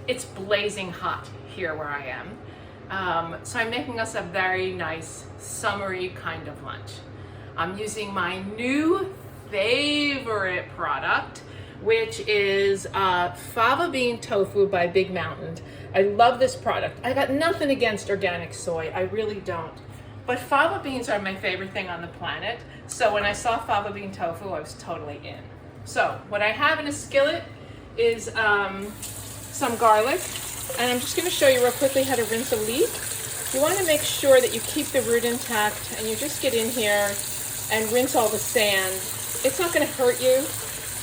it's blazing hot here where I am. So I'm making us a very nice summery kind of lunch. I'm using my new favorite product, which is Fava bean tofu by Big Mountain. I love this product. I got nothing against organic soy, I really don't. But fava beans are my favorite thing on the planet. So when I saw fava bean tofu, I was totally in. So what I have in a skillet is some garlic. And I'm just gonna show you real quickly how to rinse a leek. You wanna make sure that you keep the root intact and you just get in here and rinse all the sand. It's not gonna hurt you,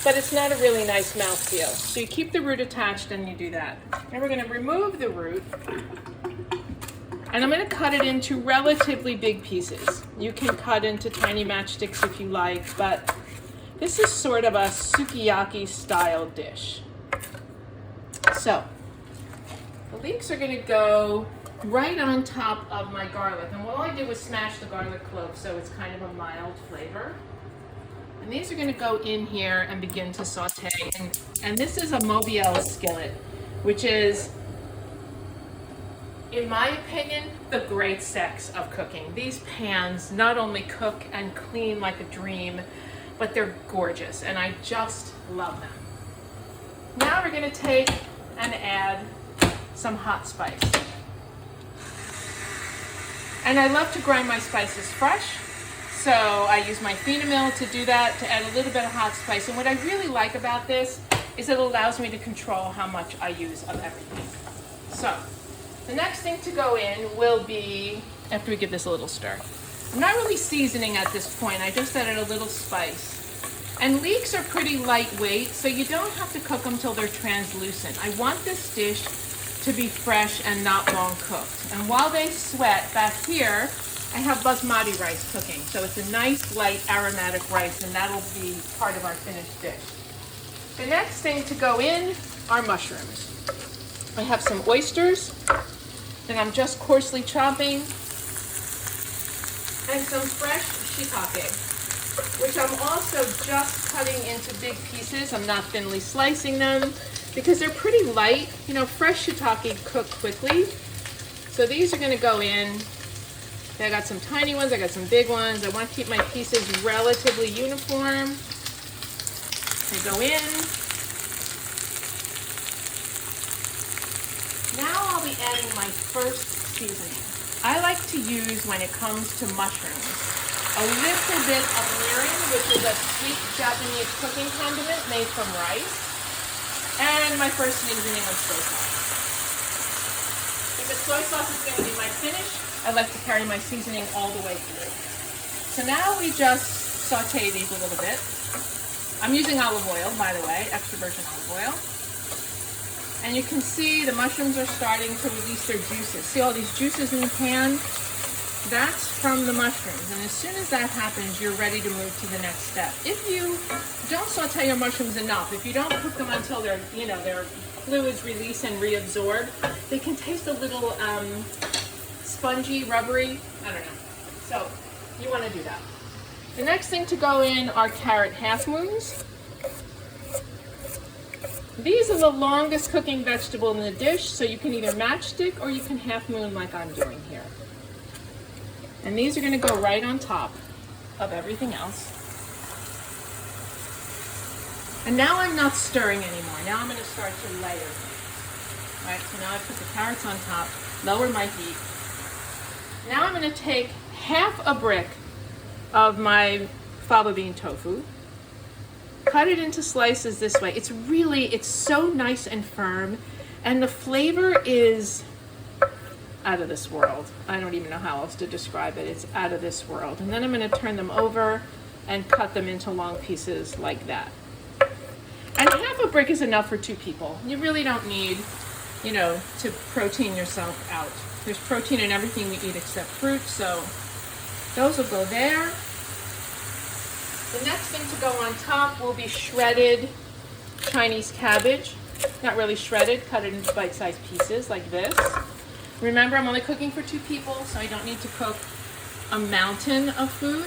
but it's not a really nice mouthfeel. So you keep the root attached and you do that. And we're gonna remove the root. And I'm gonna cut it into relatively big pieces. You can cut into tiny matchsticks if you like, but this is sort of a sukiyaki style dish. So, the leeks are gonna go right on top of my garlic. And what I did was smash the garlic clove so it's kind of a mild flavor. And these are gonna go in here and begin to saute. And this is a Mobile skillet, which is, in my opinion, the great sex of cooking. These pans not only cook and clean like a dream, but they're gorgeous, and I just love them. Now we're gonna take and add some hot spice. And I love to grind my spices fresh, so I use my Fina mill to do that, to add a little bit of hot spice. And what I really like about this is it allows me to control how much I use of everything. So, the next thing to go in will be, after we give this a little stir. I'm not really seasoning at this point, I just added a little spice. And leeks are pretty lightweight, so you don't have to cook them till they're translucent. I want this dish to be fresh and not long cooked. And while they sweat, back here, I have basmati rice cooking. So it's a nice, light, aromatic rice, and that'll be part of our finished dish. The next thing to go in are mushrooms. I have some oysters that I'm just coarsely chopping, and some fresh shiitake, which I'm also just cutting into big pieces. I'm not thinly slicing them because they're pretty light. You know, fresh shiitake cook quickly. So these are gonna go in. I got some tiny ones, I got some big ones. I want to keep my pieces relatively uniform. They go in. Now I'll be adding my first seasoning. I like to use, when it comes to mushrooms, a little bit of mirin, which is a sweet Japanese cooking condiment made from rice, and my first seasoning of soy sauce. If the soy sauce is going to be my finish, I like to carry my seasoning all the way through. So now we just saute these a little bit. I'm using olive oil, by the way, extra virgin olive oil. And you can see the mushrooms are starting to release their juices. See all these juices in the pan? That's from the mushrooms. And as soon as that happens, you're ready to move to the next step. If you don't saute your mushrooms enough, if you don't cook them until their fluids release and reabsorb, they can taste a little spongy, rubbery. I don't know. So you want to do that. The next thing to go in are carrot half moons. These are the longest cooking vegetable in the dish, so you can either matchstick or you can half moon like I'm doing here. And these are going to go right on top of everything else. And now I'm not stirring anymore. Now I'm going to start to layer things. Right, so now I put the carrots on top, lower my heat. Now I'm going to take half a brick of my fava bean tofu, cut it into slices this way. It's so nice and firm, and the flavor is out of this world. I don't even know how else to describe it. It's out of this world. And then I'm going to turn them over and cut them into long pieces like that. And half a brick is enough for 2 people. You really don't need, to protein yourself out. There's protein in everything we eat except fruit, so those will go there. The next thing to go on top will be shredded Chinese cabbage. Not really shredded, cut it into bite-sized pieces like this. Remember, I'm only cooking for 2 people, so I don't need to cook a mountain of food.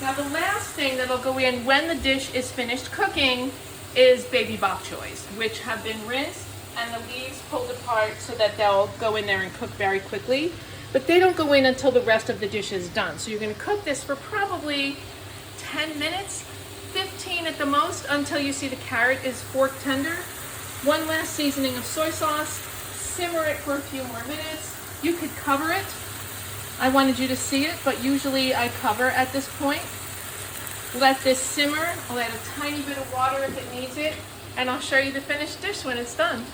Now the last thing that'll go in when the dish is finished cooking is baby bok choys, which have been rinsed and the leaves pulled apart so that they'll go in there and cook very quickly. But they don't go in until the rest of the dish is done. So you're going to cook this for probably 10 minutes, 15 at the most, until you see the carrot is fork tender. One last seasoning of soy sauce. Simmer it for a few more minutes. You could cover it. I wanted you to see it, but usually I cover at this point. Let this simmer. I'll add a tiny bit of water if it needs it, and I'll show you the finished dish when it's done.